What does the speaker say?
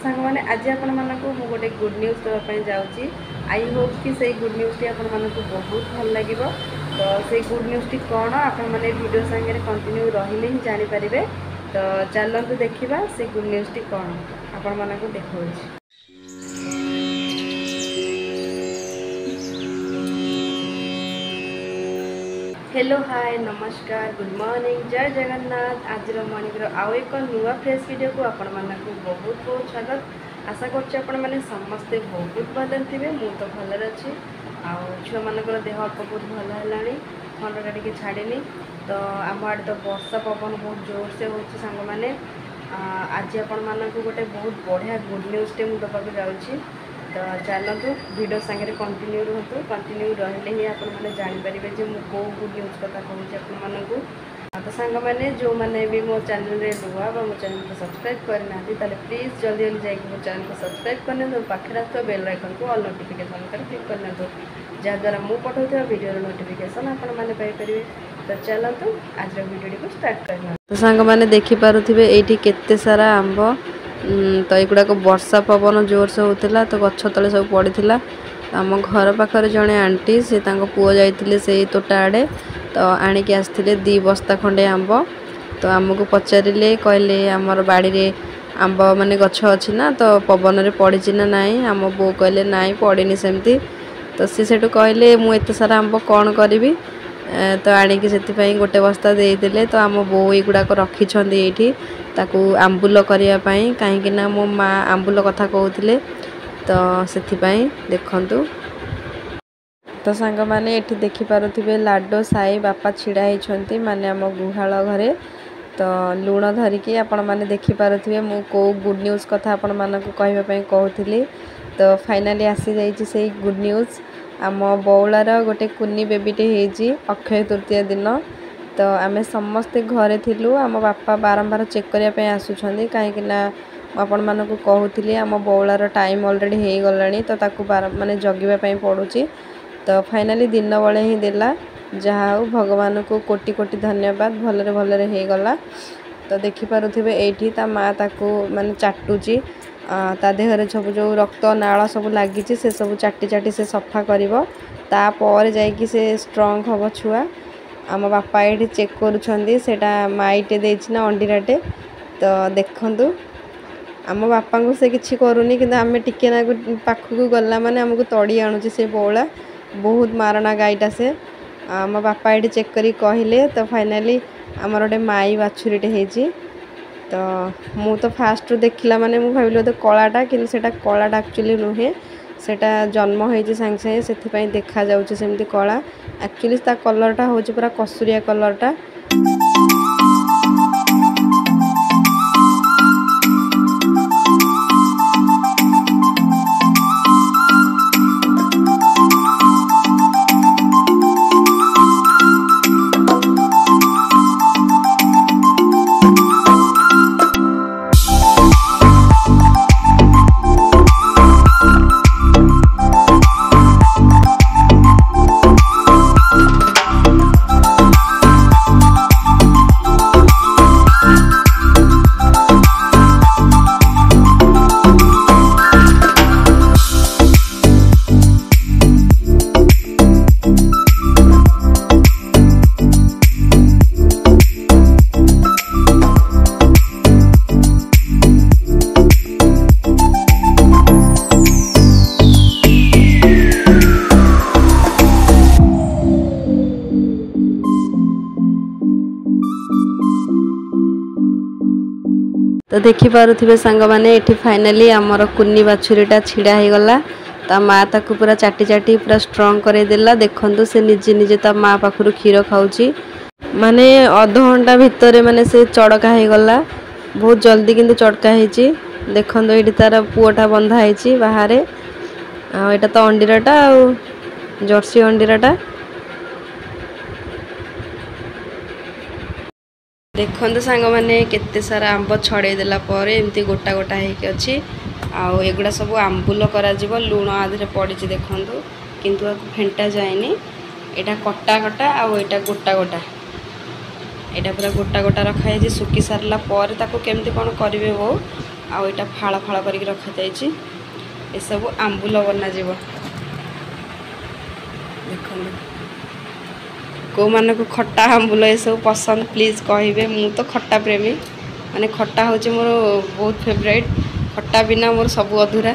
सांग मैंने आज आपण मानक मु गोटे गुड न्यूज देवाई जाऊँगी। आई होप कि से गुड न्यूज टी आपण मानक बहुत भल लगे। तो से गुड न्यूज टी कौन आपण मैंने वीडियो सांगे कंटिन्यू रहिले ही जानीपर। तो चलते देखा से गुड न्यूज टी कौन आपण मानक देखा। हेलो हाय नमस्कार गुड मॉर्निंग जय जगन्नाथ। आज मॉर्निंग आउ एक नुआ फ्रेश वीडियो को आपण मानक बहुत बहुत स्वागत। आशा करछे आपण माने समस्ते बहुत भल थे। मु तो भल अच्छी छुआ मानकर देह अल्प बहुत भल है। ठंडा टी छाड़नी। तो आम आड़े तो वर्षा पवन बहुत जोर से हो सांग मैंने। आज आपण मानक गोटे बहुत बढ़िया गुड न्यूज टे मुझे दबाक जाऊँगी। तो चलतु वीडियो सांगे कंटिन्यू रुहतु। कंटिन्यू रहिले ही आप जानीपर जे मुझे कौ गुड न्यूज कथा कहूँ आपको। तो सांग मैंने जो मैंने भी मो चैनल रे नुआ मो चैनल को सब्सक्राइब करना प्लीज जल्दी जल्दी जाकि मो चैनल को सब्सक्राइब करने पाखे आस बेल आइकन को ऑल नोटिफिकेशन कर क्लिक करना जहाँद्वारा मुझे पठाऊा वीडियो नोटिफिकेशन आपरे। तो चलतु आज वीडियो को स्टार्ट करना। तो सांग मैंने देखिपे ये केते सारा आंब। तो युवाक वर्षा पवन जोर से होता तो गछ तले सब पड़ा। आम घर पाखे जड़े आंटी से पुओ जाते से तोटा आड़े। तो आणिकी आसते 2 बस्ता खंडे आंब। तो आमको पचारे कहले आमर बाड़ी रे आंब माने गछ अच्छी ना तो पवन रे पड़ी ना नाई। आम बो कहले नाई पड़नी सेमती। तो सी सेठू कहले मु एत सारा आंब कौन करी। तो आणिकी से गोटे बस्ता देदेले। तो आम बो युवाक रखिंट ये ताकू आंबुल करने कहीं मो माँ आंबुल कथा कहते। तो से देखु। तो सांग मैंने ये देखिपे लाडो साई बापा छिड़ा होती माने आम गुहाल घरे। तो लुण धरिकी आपण मैंने देखिपे मु को गुड न्यूज कथा आपण मानक कहवाई कहूली। तो फाइनाली आसी जाइए से गुड न्यूज। आम बौलार गोटे कुनी बेबीटे होती अक्षय तृतीया दिन। तो आमे समस्ते घरे थिलु। आम बापा बारंबार चेक करने आसुछंदी कहीं आपण मानक कहूली आम बौलार टाइम ऑलरेडी हो गलानी। तो ताकू माने जगिबा पड़ुची। तो फाइनाली दिन बड़े ही देला जहाँ भगवान को कोटि कोटि धन्यवाद। भलरे भलरे हो गला। तो देखिपे ये ता माँ ताकू माने चाटुची ता देहरे सब जो रक्त नाल सब लगी से सब चाटी चाटी से सफा करिवो। तापर जाइकी से स्ट्रंग हम छुआ। आम बापा ये चेक करुँचा माईटे देना अंडीराटे। तो देखु आम बापा को से किसी करूनी कि आम टिके ना पाखक गला माने आमको तड़ी आणुची से बौला बहुत मारणा गाईटा से। आम बापा ये चेक करी कहले। तो फाइनाली आमर गोटे माई बाछुरीटे होती। तो मु तो फास्ट देखला माने मु भाविली तो कलाटा कि कलाटा एक्चुअली नुहे सेटा जन्म होती सांगे सांगे से देखा जाउछि सेमती कला। एक्चुअली ता कलरटा होछि पूरा कसुरिया कलरटा। तो देखिपे सांग मैंने ये फाइनाली आमर कुनी बाछुरीटा छिड़ा हो गला। ता माँ ताकू पूरा चाटी चाटी पूरा स्ट्रंग करदेला। देखु से निजे निजे ता माँ पाखु क्षीर खाऊची माने अध घंटा भितर माने से चड़का हो गला। बहुत जल्दी किंतु चड़का होती। देखो ये तार पुओटा बंधा है बाहर। यहाँ तो अंडीराटा जर्सी अंडीराटा। देखो सांग मैंने केते सारा आंब छड़े देला पर एमती गोटा गोटा होके अच्छी। आउ एगुड़ा सब आंबुल करा जीवो लुण आधे पड़ी देखु किंतु फेंटा जाएनी। यहाँ कटा कटा आउ यहाँ गोटा गोटा यहाँ पूरा गोटा गोटा रखाई सुखी सारा पर केमती कौन करेंगे वो आउ एटा फाड़ फाड़ करके रखा जाइए ये सब आंबुल बनाଯିव देखो को मान को खट्टा आंबुल ये सब पसंद प्लीज कहे मु तो खट्टा प्रेमी माने खट्टा हूँ मोर बहुत फेवरेट खट्टा बिना मोर सब अधूरा।